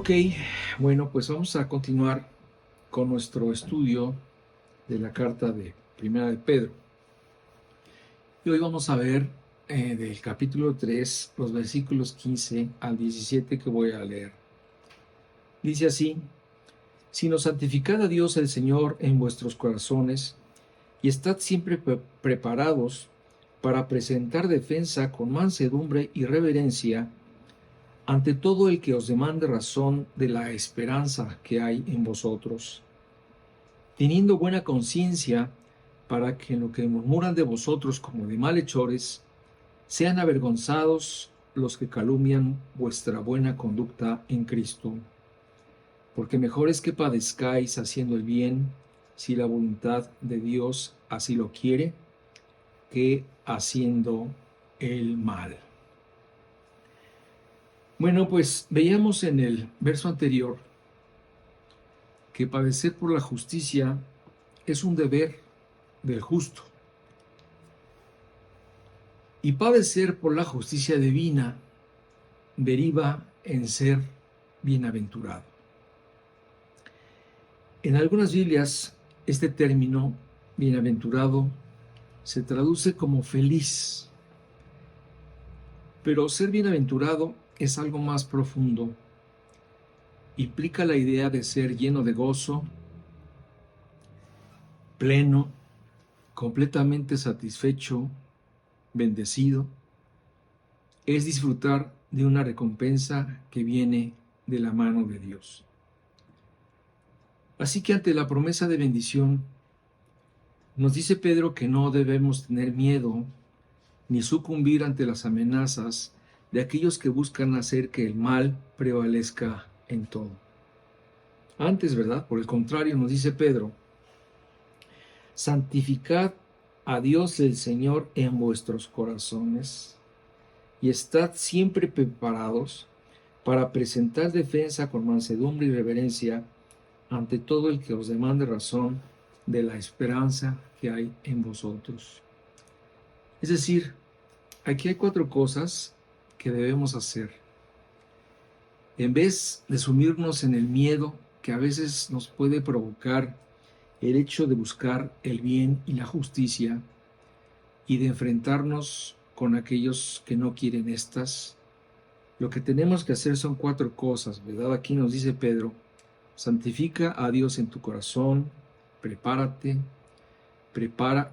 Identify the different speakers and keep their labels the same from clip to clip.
Speaker 1: Ok, bueno, pues vamos a continuar con nuestro estudio de la carta de Primera de Pedro. Y hoy vamos a ver del capítulo 3, los versículos 15 al 17 que voy a leer. Dice así: sino santificad a Dios el Señor en vuestros corazones, y estad siempre preparados para presentar defensa con mansedumbre y reverencia ante todo el que os demande razón de la esperanza que hay en vosotros, teniendo buena conciencia, para que en lo que murmuran de vosotros como de malhechores, sean avergonzados los que calumnian vuestra buena conducta en Cristo. Porque mejor es que padezcáis haciendo el bien, si la voluntad de Dios así lo quiere, que haciendo el mal. Bueno, pues veíamos en el verso anterior que padecer por la justicia es un deber del justo. Y padecer por la justicia divina deriva en ser bienaventurado. En algunas Biblias, este término, bienaventurado, se traduce como feliz. Pero ser bienaventurado es algo más profundo. Implica la idea de ser lleno de gozo, pleno, completamente satisfecho, bendecido. Es disfrutar de una recompensa que viene de la mano de Dios. Así que ante la promesa de bendición, nos dice Pedro que no debemos tener miedo ni sucumbir ante las amenazas de aquellos que buscan hacer que el mal prevalezca en todo. Antes, ¿verdad? Por el contrario, nos dice Pedro: santificad a Dios el Señor en vuestros corazones y estad siempre preparados para presentar defensa con mansedumbre y reverencia ante todo el que os demande razón de la esperanza que hay en vosotros. Es decir, aquí hay 4 cosas que debemos hacer. En vez de sumirnos en el miedo que a veces nos puede provocar el hecho de buscar el bien y la justicia y de enfrentarnos con aquellos que no quieren estas, lo que tenemos que hacer son 4 cosas, ¿verdad? Aquí nos dice Pedro: santifica a Dios en tu corazón, prepárate,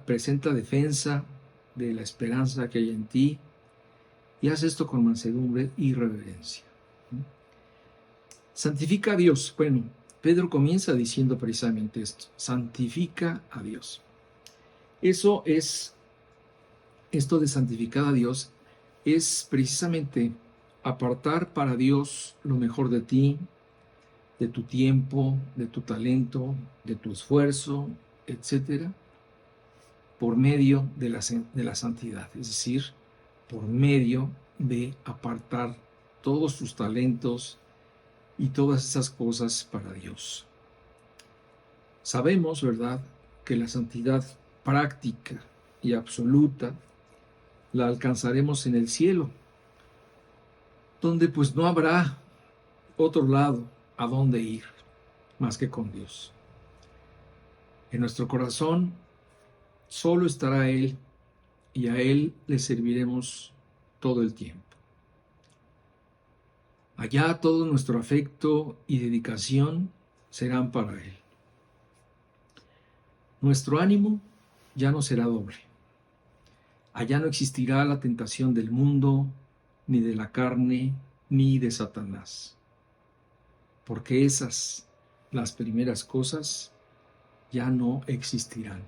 Speaker 1: presenta defensa de la esperanza que hay en ti, y haz esto con mansedumbre y reverencia. Santifica a Dios. Bueno, Pedro comienza diciendo precisamente esto: santifica a Dios. Esto de santificar a Dios es precisamente apartar para Dios lo mejor de ti, de tu tiempo, de tu talento, de tu esfuerzo, etcétera, por medio de la santidad, es decir, por medio de apartar todos tus talentos y todas esas cosas para Dios. Sabemos, ¿verdad?, que la santidad práctica y absoluta la alcanzaremos en el cielo, donde pues no habrá otro lado a donde ir más que con Dios. En nuestro corazón solo estará Él, y a Él le serviremos todo el tiempo. Allá todo nuestro afecto y dedicación serán para Él. Nuestro ánimo ya no será doble. Allá no existirá la tentación del mundo, ni de la carne, ni de Satanás. Porque esas, las primeras cosas, ya no existirán.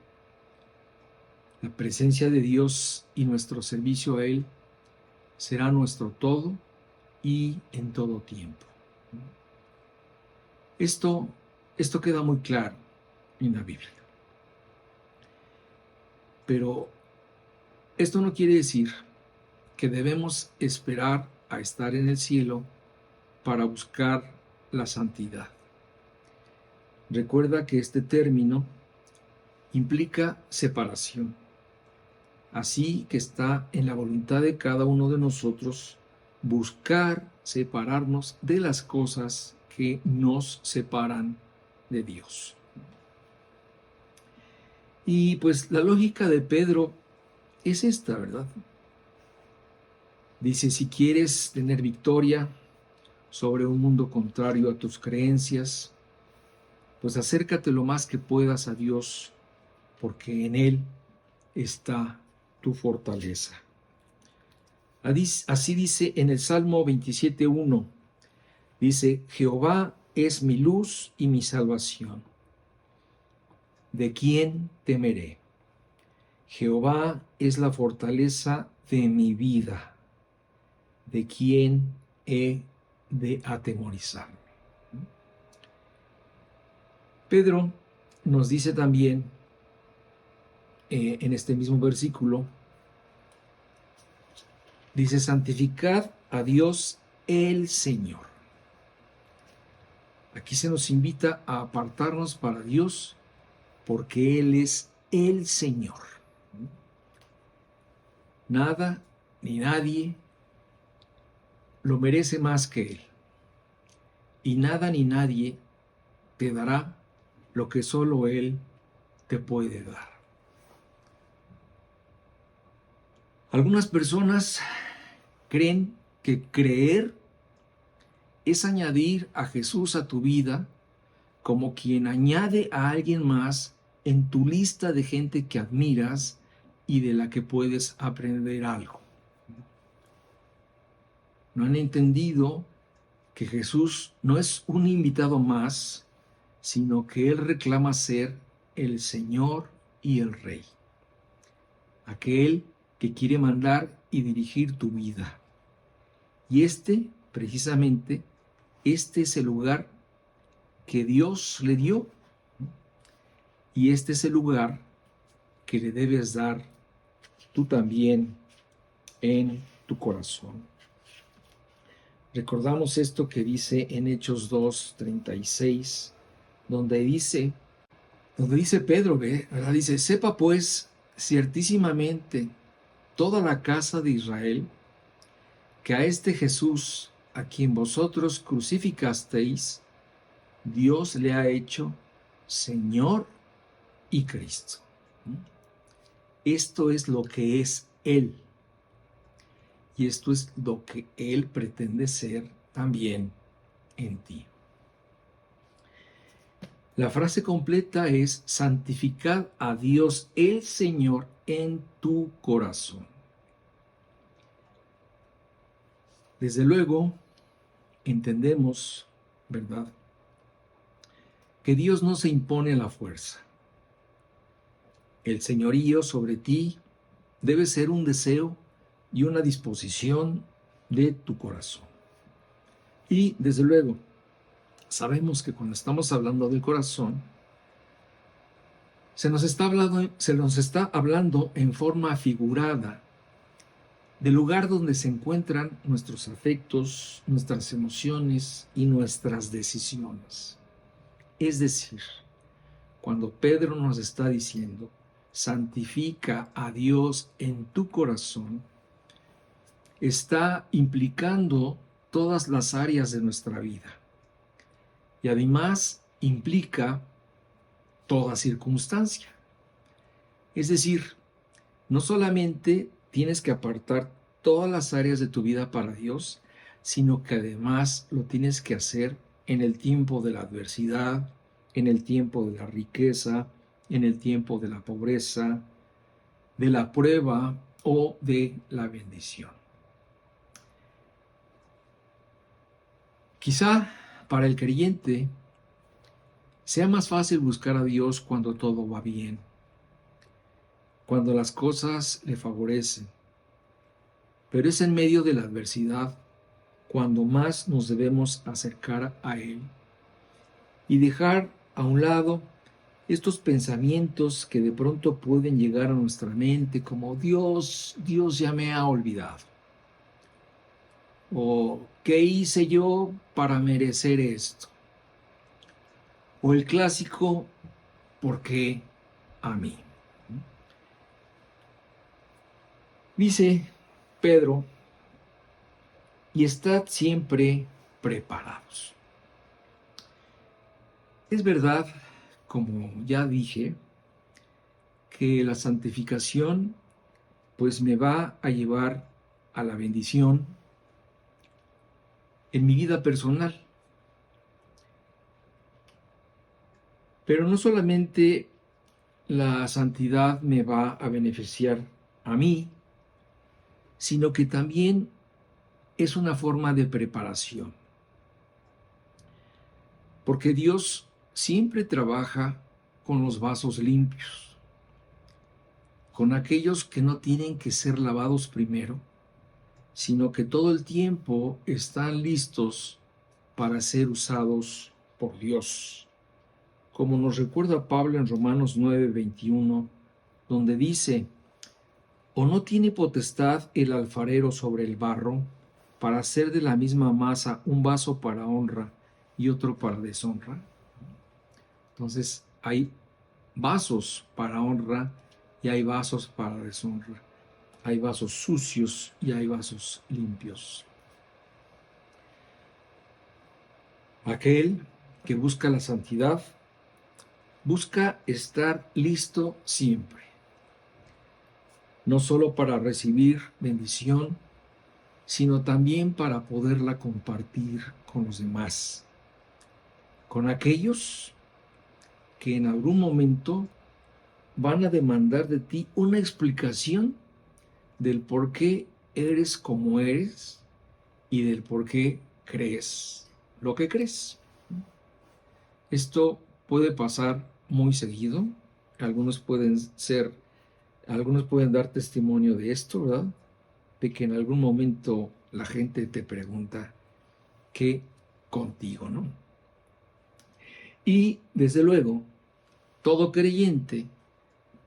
Speaker 1: La presencia de Dios y nuestro servicio a Él será nuestro todo y en todo tiempo. Esto queda muy claro en la Biblia. Pero esto no quiere decir que debemos esperar a estar en el cielo para buscar la santidad. Recuerda que este término implica separación. Así que está en la voluntad de cada uno de nosotros buscar separarnos de las cosas que nos separan de Dios. Y pues la lógica de Pedro es esta, ¿verdad? Dice, si quieres tener victoria sobre un mundo contrario a tus creencias, pues acércate lo más que puedas a Dios, porque en Él está tu fortaleza. Así dice en el Salmo 27:1, dice, Jehová es mi luz y mi salvación. ¿De quién temeré? Jehová es la fortaleza de mi vida. ¿De quién he de atemorizarme? Pedro nos dice también en este mismo versículo, dice, santificad a Dios el Señor. Aquí se nos invita a apartarnos para Dios porque Él es el Señor. Nada ni nadie lo merece más que Él. Y nada ni nadie te dará lo que solo Él te puede dar. Algunas personas creen que creer es añadir a Jesús a tu vida como quien añade a alguien más en tu lista de gente que admiras y de la que puedes aprender algo. No han entendido que Jesús no es un invitado más, sino que Él reclama ser el Señor y el Rey, aquel que quiere mandar y dirigir tu vida. Y precisamente, este es el lugar que Dios le dio, y este es el lugar que le debes dar tú también en tu corazón. Recordamos esto que dice en Hechos 2:36, donde dice Pedro, ¿verdad? Dice, sepa pues ciertísimamente toda la casa de Israel que a este Jesús, a quien vosotros crucificasteis, Dios le ha hecho Señor y Cristo. Esto es lo que es Él. Y esto es lo que Él pretende ser también en ti. La frase completa es, santificad a Dios el Señor en tu corazón. Desde luego, entendemos, ¿verdad?, que Dios no se impone a la fuerza. El señorío sobre ti debe ser un deseo y una disposición de tu corazón. Y desde luego, sabemos que cuando estamos hablando del corazón, se nos está hablando en forma figurada del lugar donde se encuentran nuestros afectos, nuestras emociones y nuestras decisiones. Es decir, cuando Pedro nos está diciendo, santifica a Dios en tu corazón, está implicando todas las áreas de nuestra vida. Y además implica toda circunstancia. Es decir, no solamente tienes que apartar todas las áreas de tu vida para Dios, sino que además lo tienes que hacer en el tiempo de la adversidad, en el tiempo de la riqueza, en el tiempo de la pobreza, de la prueba o de la bendición. Quizá para el creyente sea más fácil buscar a Dios cuando todo va bien, cuando las cosas le favorecen, pero es en medio de la adversidad cuando más nos debemos acercar a Él y dejar a un lado estos pensamientos que de pronto pueden llegar a nuestra mente como Dios ya me ha olvidado, o ¿qué hice yo para merecer esto? O el clásico, ¿por qué a mí? Dice Pedro, y estad siempre preparados. Es verdad, como ya dije, que la santificación pues me va a llevar a la bendición en mi vida personal. Pero no solamente la santidad me va a beneficiar a mí, sino que también es una forma de preparación. Porque Dios siempre trabaja con los vasos limpios, con aquellos que no tienen que ser lavados primero, sino que todo el tiempo están listos para ser usados por Dios. Como nos recuerda Pablo en Romanos 9:21, donde dice: ¿O no tiene potestad el alfarero sobre el barro para hacer de la misma masa un vaso para honra y otro para deshonra? Entonces hay vasos para honra y hay vasos para deshonra. Hay vasos sucios y hay vasos limpios. Aquel que busca la santidad busca estar listo siempre, no solo para recibir bendición, sino también para poderla compartir con los demás, con aquellos que en algún momento van a demandar de ti una explicación del por qué eres como eres y del por qué crees lo que crees. Esto puede pasar muy seguido. Algunos pueden dar testimonio de esto, ¿verdad? De que en algún momento la gente te pregunta qué contigo, ¿no? Y desde luego, todo creyente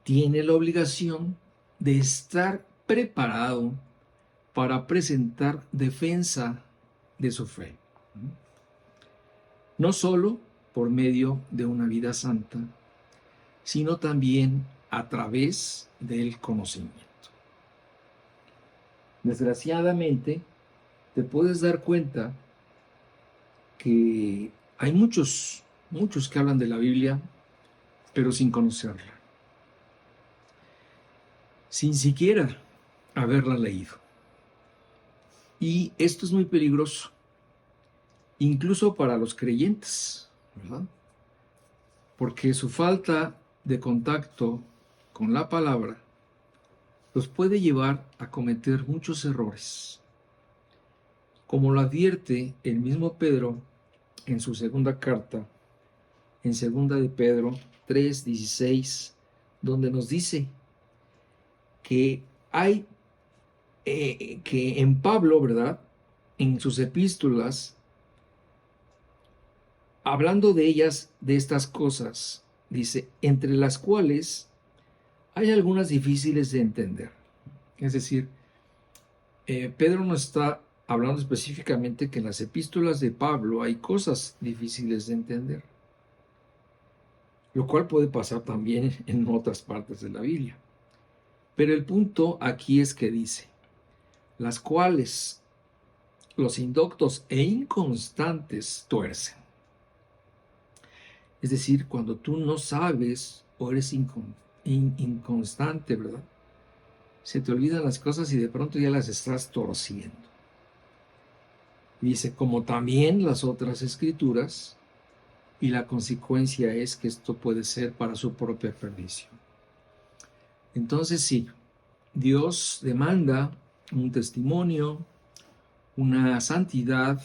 Speaker 1: tiene la obligación de estar preparado para presentar defensa de su fe. No solo por medio de una vida santa, sino también a través del conocimiento. Desgraciadamente, te puedes dar cuenta que hay muchos que hablan de la Biblia, pero sin conocerla, sin siquiera haberla leído. Y esto es muy peligroso, incluso para los creyentes, ¿verdad? Porque su falta de contacto con la palabra los puede llevar a cometer muchos errores. Como lo advierte el mismo Pedro en su segunda carta, en segunda de Pedro 3:16, donde nos dice que hay, que en Pablo, ¿verdad?, en sus epístolas, hablando de ellas, de estas cosas, dice, entre las cuales hay algunas difíciles de entender. Es decir, Pedro no está hablando específicamente que en las epístolas de Pablo hay cosas difíciles de entender, lo cual puede pasar también en otras partes de la Biblia. Pero el punto aquí es que dice, las cuales los indoctos e inconstantes tuercen. Es decir, cuando tú no sabes o eres inconstante, ¿verdad? Se te olvidan las cosas y de pronto ya las estás torciendo. Dice, como también las otras escrituras, y la consecuencia es que esto puede ser para su propia perdición. Entonces sí, Dios demanda un testimonio, una santidad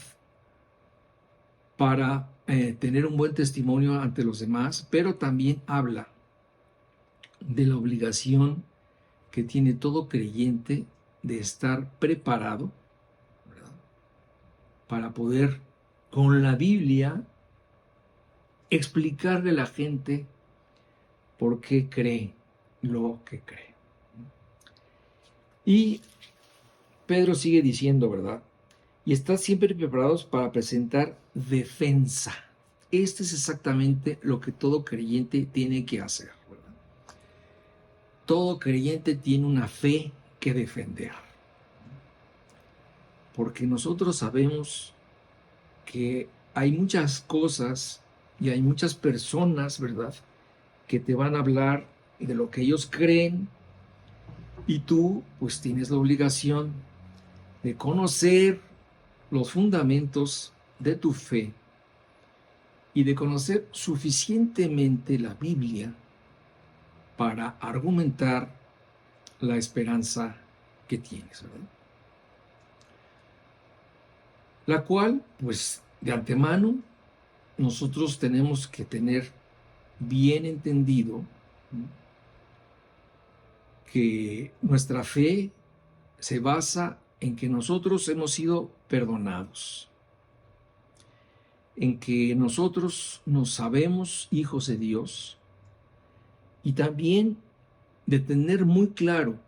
Speaker 1: para tener un buen testimonio ante los demás, pero también habla de la obligación que tiene todo creyente de estar preparado, ¿verdad?, para poder con la Biblia explicarle a la gente por qué cree lo que cree. Y Pedro sigue diciendo, ¿verdad? Y están siempre preparados para presentar defensa. Este es exactamente lo que todo creyente tiene que hacer, ¿verdad? Todo creyente tiene una fe que defender. Porque nosotros sabemos que hay muchas cosas y hay muchas personas, ¿verdad?, que te van a hablar de lo que ellos creen, y tú pues tienes la obligación de conocer los fundamentos de tu fe y de conocer suficientemente la Biblia para argumentar la esperanza que tienes, ¿verdad? La cual, pues, de antemano, nosotros tenemos que tener bien entendido, ¿no?, que nuestra fe se basa en que nosotros hemos sido perdonados, en que nosotros nos sabemos hijos de Dios, y también de tener muy claro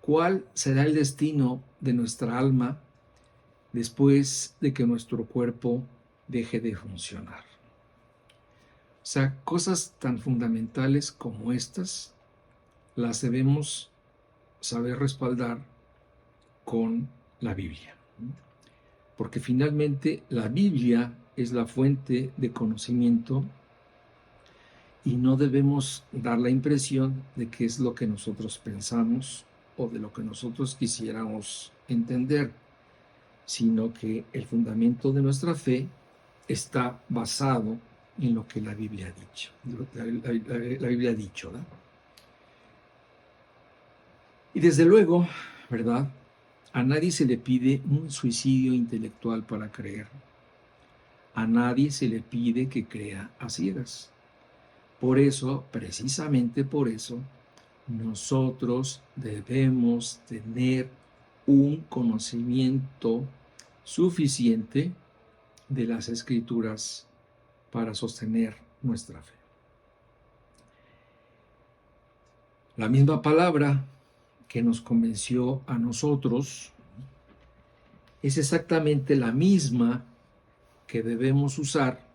Speaker 1: cuál será el destino de nuestra alma después de que nuestro cuerpo deje de funcionar. O sea, cosas tan fundamentales como estas las debemos saber respaldar con la Biblia, porque finalmente la Biblia es la fuente de conocimiento y no debemos dar la impresión de que es lo que nosotros pensamos o de lo que nosotros quisiéramos entender, sino que el fundamento de nuestra fe está basado en lo que la Biblia ha dicho. La Biblia ha dicho, ¿verdad? Y desde luego, ¿verdad?, a nadie se le pide un suicidio intelectual para creer. A nadie se le pide que crea a ciegas. Por eso, precisamente por eso, nosotros debemos tener un conocimiento suficiente de las Escrituras para sostener nuestra fe. La misma palabra que nos convenció a nosotros es exactamente la misma que debemos usar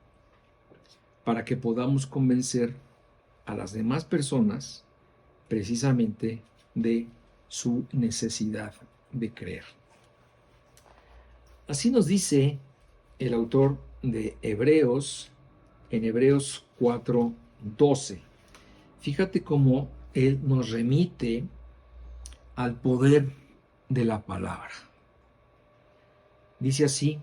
Speaker 1: para que podamos convencer a las demás personas precisamente de su necesidad de creer. Así nos dice el autor de Hebreos en Hebreos 4:12. Fíjate cómo él nos remite al poder de la palabra. Dice así: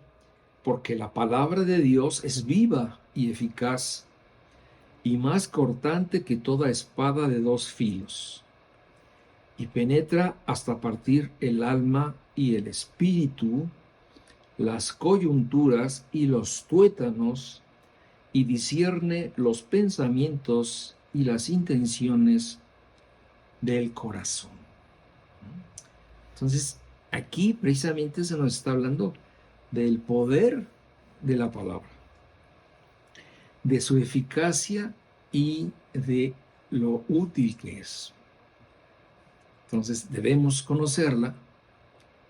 Speaker 1: porque la palabra de Dios es viva y eficaz, y más cortante que toda espada de dos filos, y penetra hasta partir el alma y el espíritu, las coyunturas y los tuétanos, y discierne los pensamientos y las intenciones del corazón. Entonces, aquí precisamente se nos está hablando del poder de la palabra, de su eficacia y de lo útil que es. Entonces, debemos conocerla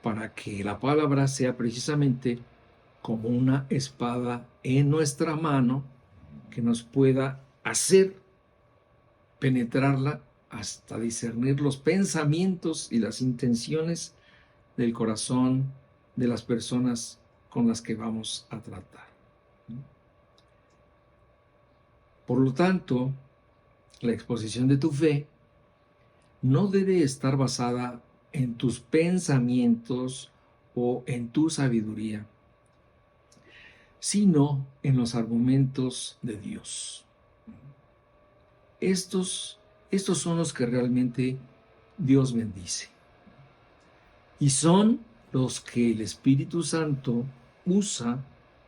Speaker 1: para que la palabra sea precisamente como una espada en nuestra mano que nos pueda hacer penetrarla hasta discernir los pensamientos y las intenciones del corazón de las personas con las que vamos a tratar. Por lo tanto, la exposición de tu fe no debe estar basada en tus pensamientos o en tu sabiduría, sino en los argumentos de Dios. Estos son los que realmente Dios bendice. Y son los que el Espíritu Santo usa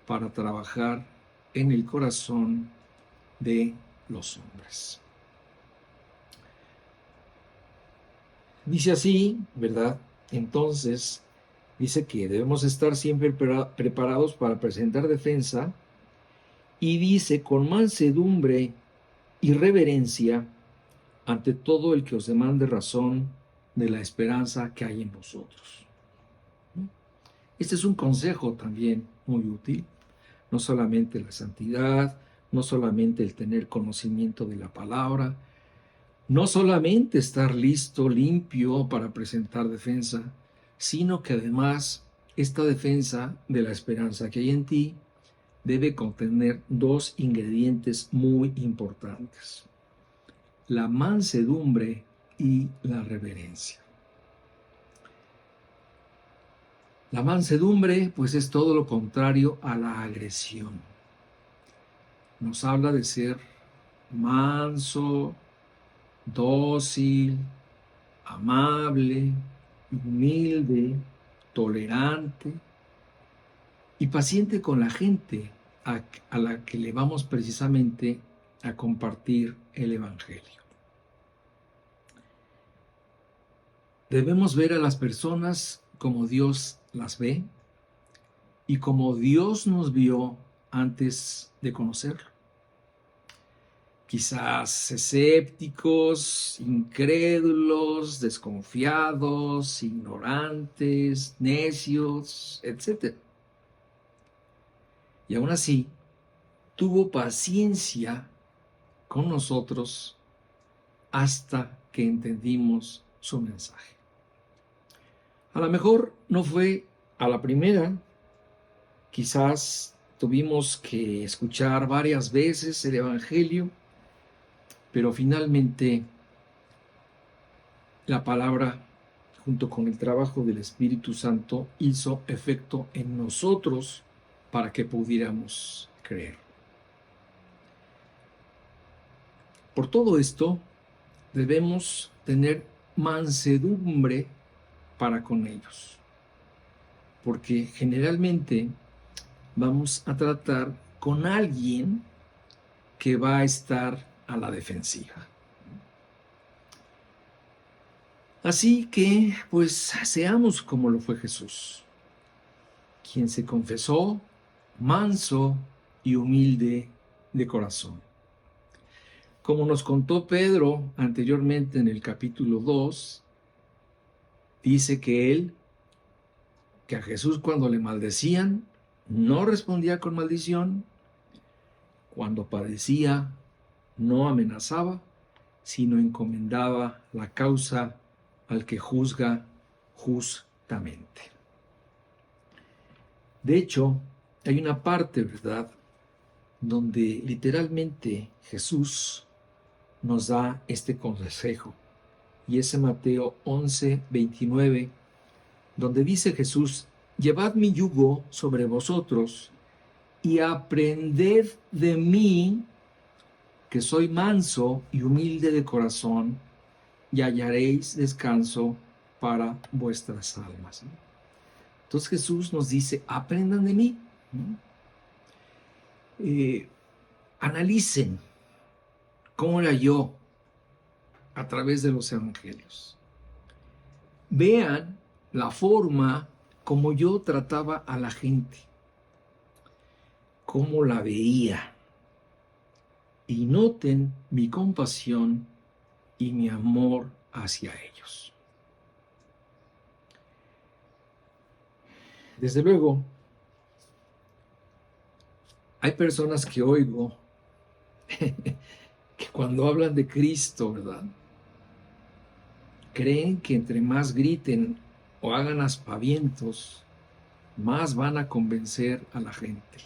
Speaker 1: para trabajar en el corazón de los hombres. Dice así, ¿verdad? Entonces, dice que debemos estar siempre preparados para presentar defensa, y dice con mansedumbre y reverencia ante todo el que os demande razón de la esperanza que hay en vosotros. Este es un consejo también muy útil, no solamente la santidad, no solamente el tener conocimiento de la palabra, no solamente estar listo, limpio para presentar defensa, sino que además esta defensa de la esperanza que hay en ti debe contener dos ingredientes muy importantes: la mansedumbre y la reverencia. La mansedumbre, pues, es todo lo contrario a la agresión. Nos habla de ser manso, dócil, amable, humilde, tolerante y paciente con la gente a la que le vamos precisamente a compartir el Evangelio. Debemos ver a las personas como Dios las ve y como Dios nos vio antes de conocerlo. Quizás escépticos, incrédulos, desconfiados, ignorantes, necios, etc. Y aún así, tuvo paciencia con nosotros hasta que entendimos su mensaje. A lo mejor no fue a la primera, quizás tuvimos que escuchar varias veces el Evangelio, pero finalmente la palabra, junto con el trabajo del Espíritu Santo, hizo efecto en nosotros para que pudiéramos creer. Por todo esto, debemos tener mansedumbre para con ellos, porque generalmente vamos a tratar con alguien que va a estar a la defensiva. Así que, pues, seamos como lo fue Jesús, quien se confesó manso y humilde de corazón. Como nos contó Pedro anteriormente en el capítulo 2, dice que a Jesús cuando le maldecían, no respondía con maldición, cuando padecía, no amenazaba, sino encomendaba la causa al que juzga justamente. De hecho, hay una parte, ¿verdad?, donde literalmente Jesús nos da este consejo. Y es en Mateo 11:29, donde dice Jesús: llevad mi yugo sobre vosotros y aprended de mí, que soy manso y humilde de corazón, y hallaréis descanso para vuestras almas. Entonces Jesús nos dice: aprendan de mí. Analicen cómo era yo a través de los evangelios. Vean la forma como yo trataba a la gente, cómo la veía, y noten mi compasión y mi amor hacia ellos. Desde luego, hay personas que oigo que cuando hablan de Cristo, ¿verdad?, creen que entre más griten o hagan aspavientos, más van a convencer a la gente.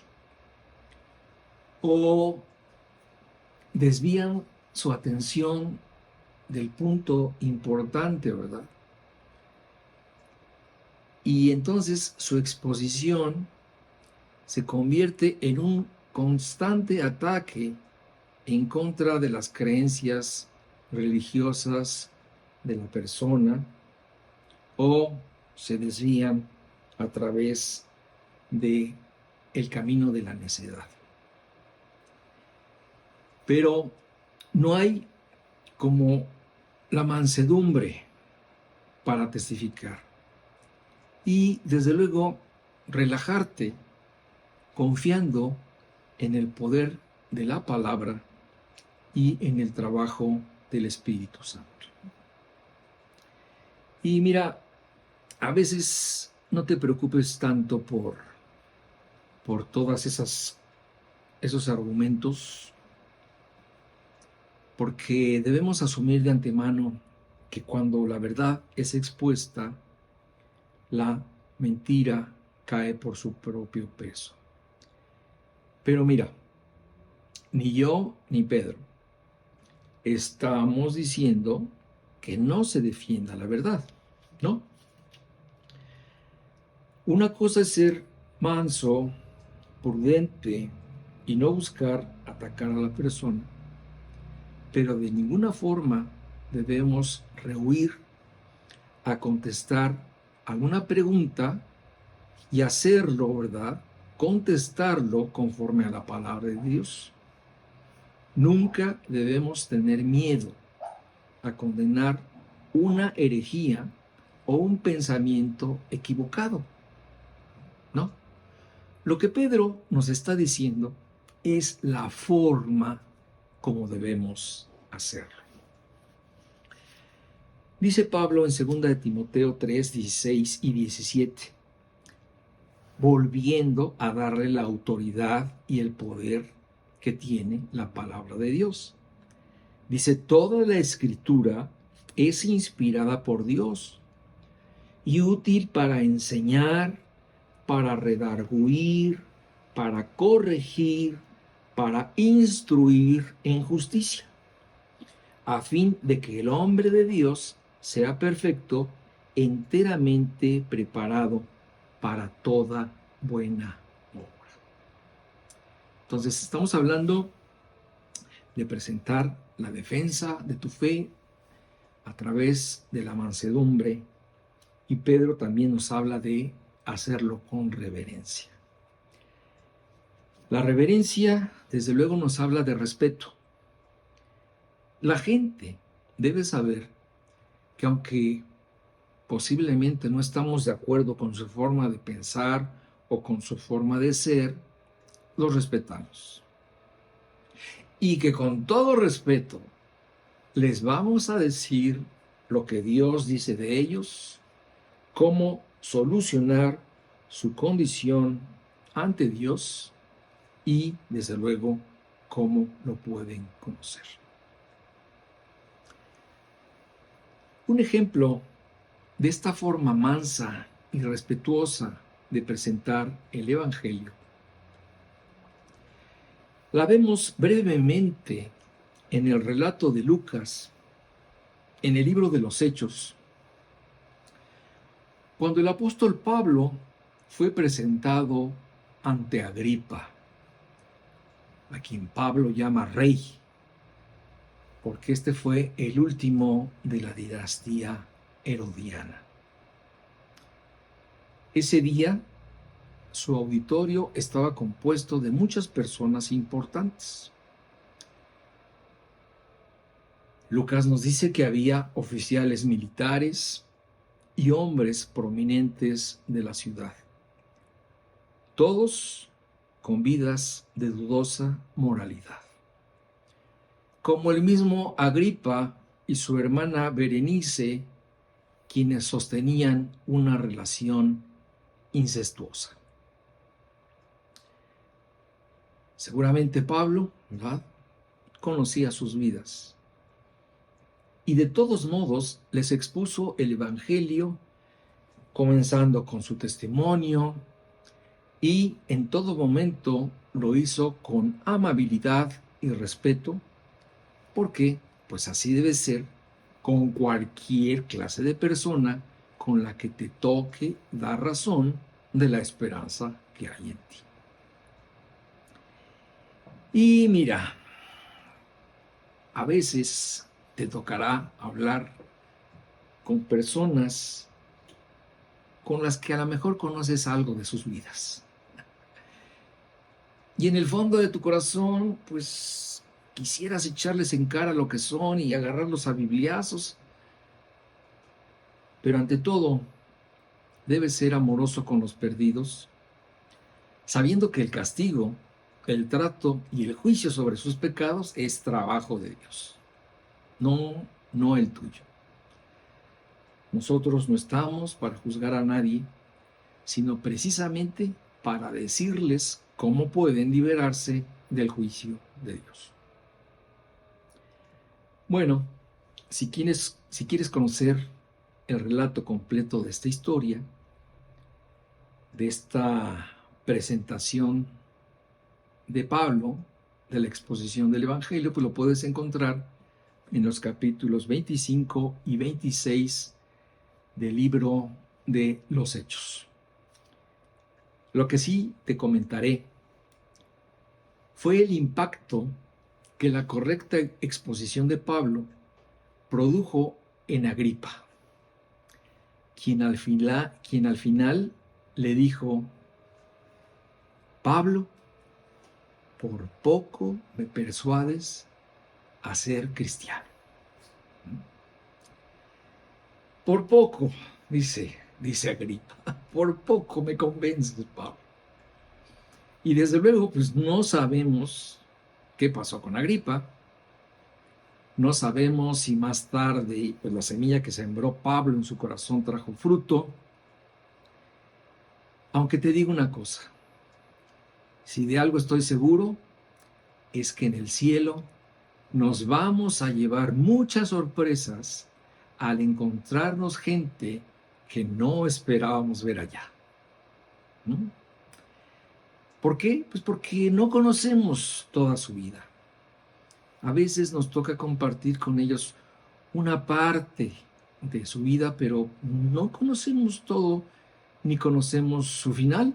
Speaker 1: O desvían su atención del punto importante, ¿verdad? Y entonces su exposición se convierte en un constante ataque en contra de las creencias religiosas de la persona, o se desvían a través de el camino de la necedad. Pero no hay como la mansedumbre para testificar. Y desde luego, relajarte confiando en el poder de la palabra y en el trabajo del Espíritu Santo. Y mira, a veces no te preocupes tanto por todas esos argumentos, porque debemos asumir de antemano que cuando la verdad es expuesta, la mentira cae por su propio peso. Pero mira, ni yo ni Pedro estamos diciendo que no se defienda la verdad, ¿no? Una cosa es ser manso, prudente y no buscar atacar a la persona, pero de ninguna forma debemos rehuir a contestar alguna pregunta y hacerlo, ¿verdad? Contestarlo conforme a la palabra de Dios. Nunca debemos tener miedo a condenar una herejía o un pensamiento equivocado, ¿no? Lo que Pedro nos está diciendo es la forma como debemos hacerlo. Dice Pablo en 2 de Timoteo 3, 16 y 17, volviendo a darle la autoridad y el poder que tiene la palabra de Dios. Dice, toda la escritura es inspirada por Dios y útil para enseñar, para redarguir, para corregir, para instruir en justicia, a fin de que el hombre de Dios sea perfecto, enteramente preparado para toda buena obra. Entonces, estamos hablando de presentar la defensa de tu fe a través de la mansedumbre, y Pedro también nos habla de hacerlo con reverencia. La reverencia, desde luego, nos habla de respeto. La gente debe saber que aunque posiblemente no estamos de acuerdo con su forma de pensar o con su forma de ser, los respetamos. Y que con todo respeto les vamos a decir lo que Dios dice de ellos, cómo solucionar su condición ante Dios y, desde luego, cómo lo pueden conocer. Un ejemplo de esta forma mansa y respetuosa de presentar el Evangelio la vemos brevemente en el relato de Lucas, en el libro de los Hechos, cuando el apóstol Pablo fue presentado ante Agripa, a quien Pablo llama rey, porque este fue el último de la dinastía herodiana. Ese día, su auditorio estaba compuesto de muchas personas importantes. Lucas nos dice que había oficiales militares y hombres prominentes de la ciudad, todos con vidas de dudosa moralidad. Como el mismo Agripa y su hermana Berenice, quienes sostenían una relación incestuosa. Seguramente Pablo, ¿verdad?, conocía sus vidas. Y de todos modos les expuso el Evangelio, comenzando con su testimonio, y en todo momento lo hizo con amabilidad y respeto, porque pues así debe ser con cualquier clase de persona con la que te toque dar razón de la esperanza que hay en ti. Y mira, a veces te tocará hablar con personas con las que a lo mejor conoces algo de sus vidas. Y en el fondo de tu corazón, pues quisieras echarles en cara lo que son y agarrarlos a bibliazos. Pero ante todo, debes ser amoroso con los perdidos, sabiendo que el castigo, el trato y el juicio sobre sus pecados es trabajo de Dios, no el tuyo. Nosotros no estamos para juzgar a nadie, sino precisamente para decirles cómo pueden liberarse del juicio de Dios. Bueno, si quieres conocer el relato completo de esta historia, de esta presentación de Pablo, de la exposición del Evangelio, pues lo puedes encontrar en los capítulos 25 y 26 del libro de los Hechos. Lo que sí te comentaré fue el impacto que la correcta exposición de Pablo produjo en Agripa, quien al final le dijo: Pablo, por poco me persuades a ser cristiano. Por poco, dice Agripa, por poco me convences, Pablo. Y desde luego, pues no sabemos qué pasó con Agripa. No sabemos si más tarde, pues la semilla que sembró Pablo en su corazón trajo fruto. Aunque te digo una cosa, si de algo estoy seguro, es que en el cielo nos vamos a llevar muchas sorpresas al encontrarnos gente que no esperábamos ver allá. ¿No? ¿Por qué? Pues porque no conocemos toda su vida. A veces nos toca compartir con ellos una parte de su vida, pero no conocemos todo ni conocemos su final.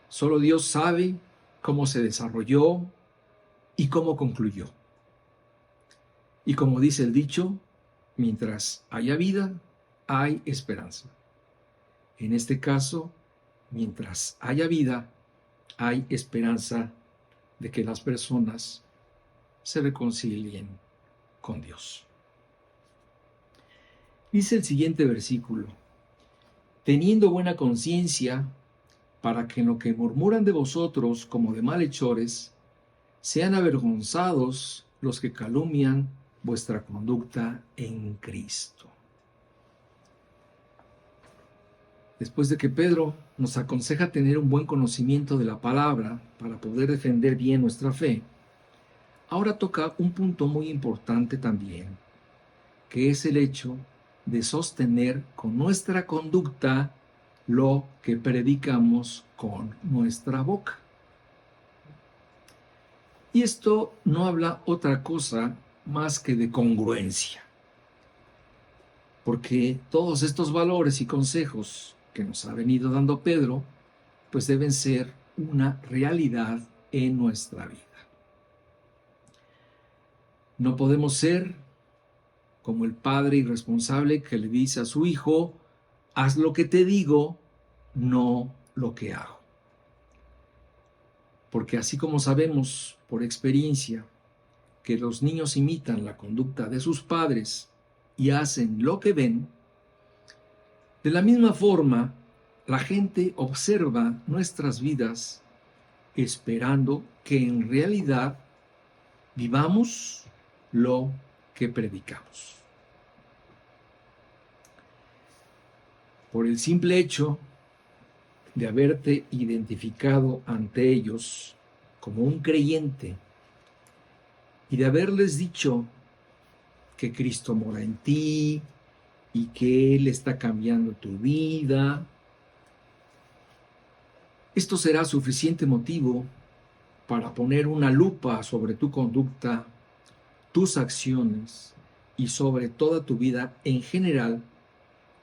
Speaker 1: Solo Dios sabe cómo se desarrolló y cómo concluyó. Y como dice el dicho, mientras haya vida, hay esperanza. En este caso, mientras haya vida, hay esperanza de que las personas se reconcilien con Dios. Dice el siguiente versículo: teniendo buena conciencia, para que en lo que murmuran de vosotros como de malhechores, sean avergonzados los que calumnian vuestra conducta en Cristo. Después de que Pedro nos aconseja tener un buen conocimiento de la palabra para poder defender bien nuestra fe, ahora toca un punto muy importante también, que es el hecho de sostener con nuestra conducta lo que predicamos con nuestra boca. Y esto no habla otra cosa más que de congruencia, porque todos estos valores y consejos que nos ha venido dando Pedro, pues deben ser una realidad en nuestra vida. No podemos ser como el padre irresponsable que le dice a su hijo: haz lo que te digo, no lo que hago. Porque así como sabemos por experiencia que los niños imitan la conducta de sus padres y hacen lo que ven, de la misma forma la gente observa nuestras vidas esperando que en realidad vivamos lo que predicamos. Por el simple hecho de haberte identificado ante ellos como un creyente y de haberles dicho que Cristo mora en ti y que Él está cambiando tu vida, esto será suficiente motivo para poner una lupa sobre tu conducta, tus acciones y sobre toda tu vida en general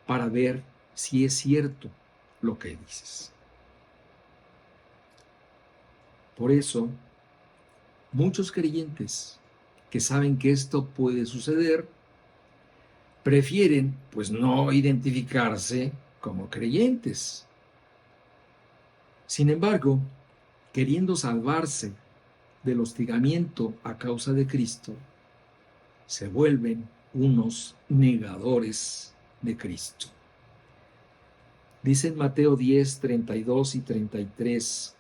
Speaker 1: para ver si es cierto lo que dices. Por eso, muchos creyentes que saben que esto puede suceder, prefieren pues no identificarse como creyentes. Sin embargo, queriendo salvarse del hostigamiento a causa de Cristo, se vuelven unos negadores de Cristo. Dice en Mateo 10, 32 y 33,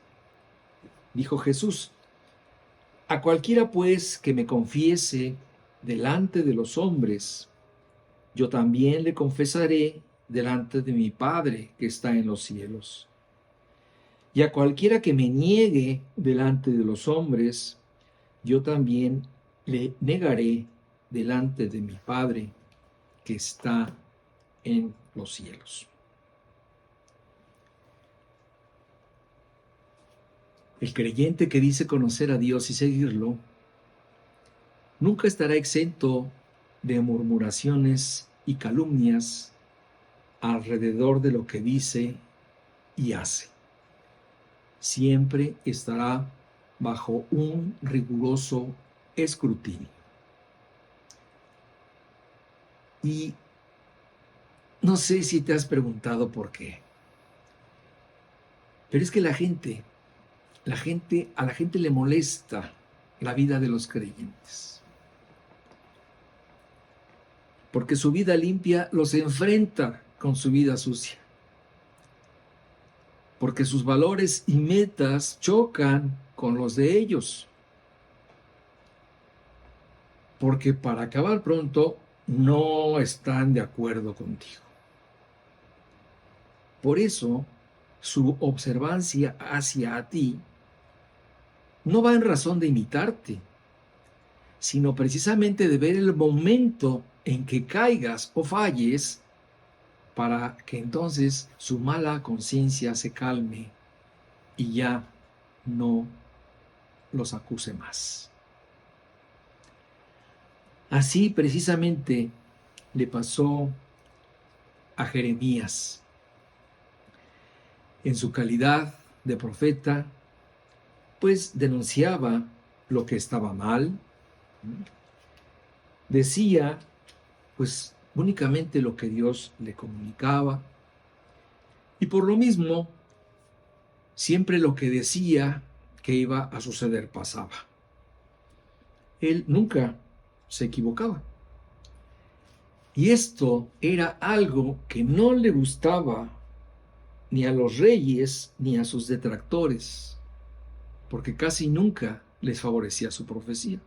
Speaker 1: dijo Jesús: a cualquiera pues que me confiese delante de los hombres, yo también le confesaré delante de mi Padre que está en los cielos. Y a cualquiera que me niegue delante de los hombres, yo también le negaré delante de mi Padre que está en los cielos. El creyente que dice conocer a Dios y seguirlo, nunca estará exento de murmuraciones y calumnias alrededor de lo que dice y hace. Siempre estará bajo un riguroso escrutinio. Y no sé si te has preguntado por qué, pero es que a la gente le molesta la vida de los creyentes, porque su vida limpia los enfrenta con su vida sucia, porque sus valores y metas chocan con los de ellos, porque para acabar pronto no están de acuerdo contigo. Por eso, su observancia hacia ti no va en razón de imitarte, sino precisamente de ver el momento en que caigas o falles para que entonces su mala conciencia se calme y ya no los acuse más. Así precisamente le pasó a Jeremías. En su calidad de profeta, pues denunciaba lo que estaba mal, decía pues únicamente lo que Dios le comunicaba, y por lo mismo siempre lo que decía que iba a suceder pasaba. Él nunca se equivocaba. Y esto era algo que no le gustaba ni a los reyes ni a sus detractores, porque casi nunca les favorecía su profecía.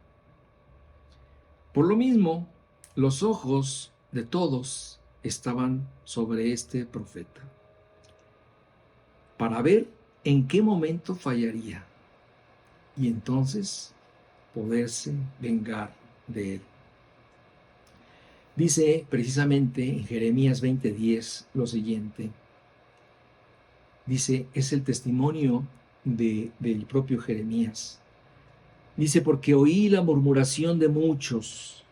Speaker 1: Por lo mismo, los ojos de todos estaban sobre este profeta, para ver en qué momento fallaría y entonces poderse vengar de él. Dice precisamente en Jeremías 20:10 lo siguiente. Dice, es el testimonio del propio Jeremías. Dice, porque oí la murmuración de muchos,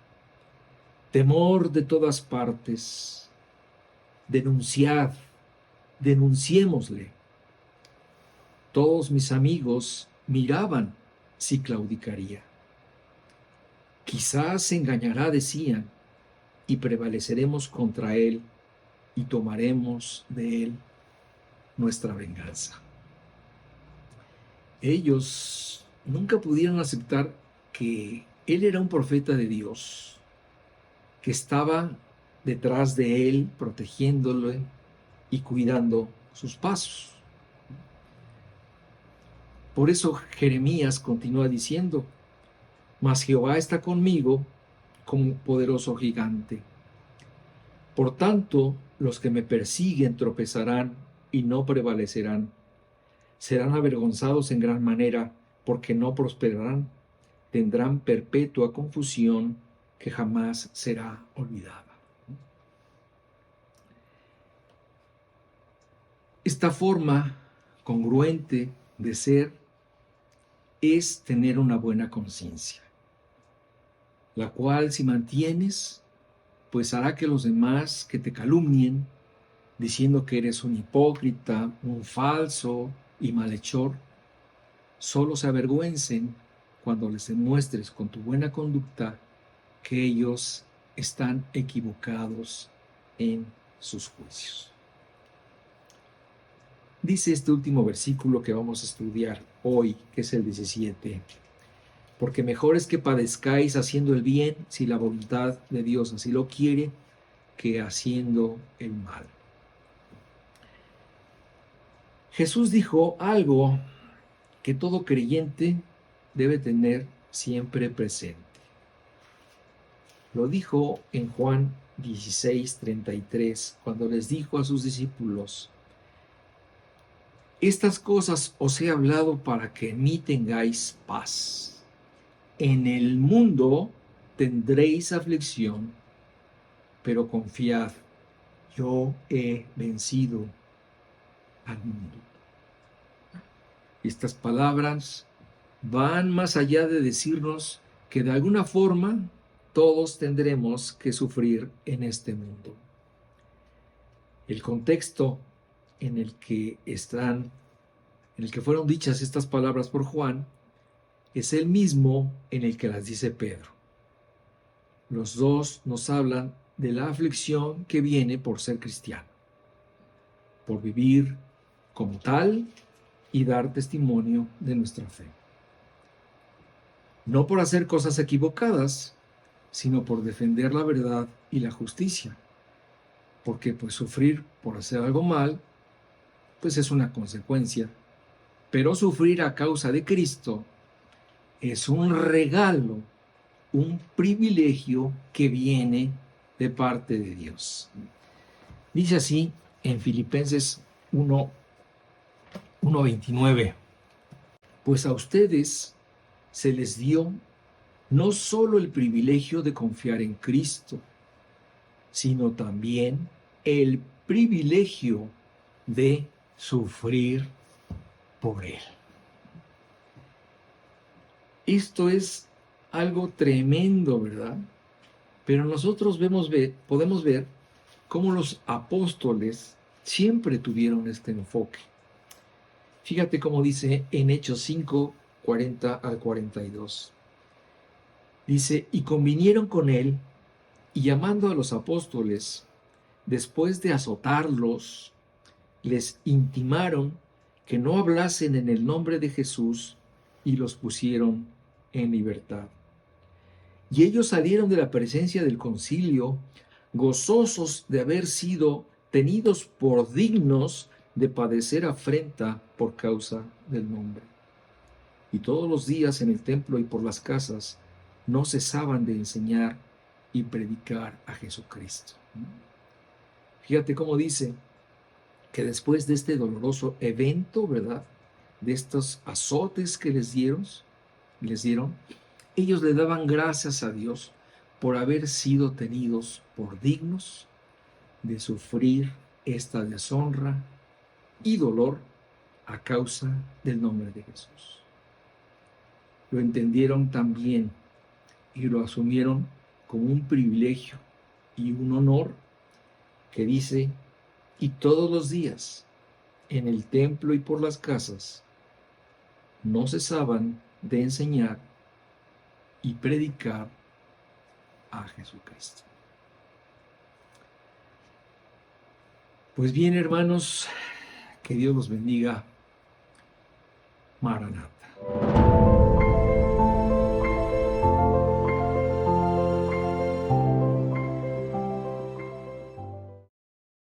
Speaker 1: temor de todas partes. Denunciad, denunciémosle. Todos mis amigos miraban si claudicaría. Quizás se engañará, decían, y prevaleceremos contra él y tomaremos de él nuestra venganza. Ellos nunca pudieron aceptar que él era un profeta de Dios, que estaba detrás de él, protegiéndole y cuidando sus pasos. Por eso Jeremías continúa diciendo, mas Jehová está conmigo como un poderoso gigante. Por tanto, los que me persiguen tropezarán y no prevalecerán. Serán avergonzados en gran manera, porque no prosperarán. Tendrán perpetua confusión que jamás será olvidada. Esta forma congruente de ser es tener una buena conciencia, la cual si mantienes, pues hará que los demás que te calumnien, diciendo que eres un hipócrita, un falso y malhechor, solo se avergüencen cuando les demuestres con tu buena conducta que ellos están equivocados en sus juicios. Dice este último versículo que vamos a estudiar hoy, que es el 17, porque mejor es que padezcáis haciendo el bien, si la voluntad de Dios así lo quiere, que haciendo el mal. Jesús dijo algo que todo creyente debe tener siempre presente. Lo dijo en Juan 16:33, cuando les dijo a sus discípulos, estas cosas os he hablado para que en mí tengáis paz. En el mundo tendréis aflicción, pero confiad, yo he vencido al mundo. Estas palabras van más allá de decirnos que de alguna forma todos tendremos que sufrir en este mundo. El contexto en el que fueron dichas estas palabras por Juan, es el mismo en el que las dice Pedro. Los dos nos hablan de la aflicción que viene por ser cristiano, por vivir como tal y dar testimonio de nuestra fe. No por hacer cosas equivocadas, sino por defender la verdad y la justicia. Porque pues sufrir por hacer algo mal, pues es una consecuencia. Pero sufrir a causa de Cristo es un regalo, un privilegio que viene de parte de Dios. Dice así en Filipenses 1:29, pues a ustedes se les dio no solo el privilegio de confiar en Cristo, sino también el privilegio de sufrir por Él. Esto es algo tremendo, ¿verdad? Pero nosotros podemos ver cómo los apóstoles siempre tuvieron este enfoque. Fíjate cómo dice en Hechos 5:40-42. Dice, y convinieron con él, y llamando a los apóstoles, después de azotarlos, les intimaron que no hablasen en el nombre de Jesús, y los pusieron en libertad. Y ellos salieron de la presencia del concilio, gozosos de haber sido tenidos por dignos de padecer afrenta por causa del nombre. Y todos los días en el templo y por las casas no cesaban de enseñar y predicar a Jesucristo. Fíjate cómo dice que después de este doloroso evento, ¿verdad?, de estos azotes que les dieron, ellos le daban gracias a Dios por haber sido tenidos por dignos de sufrir esta deshonra y dolor a causa del nombre de Jesús. Lo entendieron también y lo asumieron como un privilegio y un honor que dice, y todos los días en el templo y por las casas no cesaban de enseñar y predicar a Jesucristo. Pues bien, hermanos, que Dios los bendiga. Maranatha.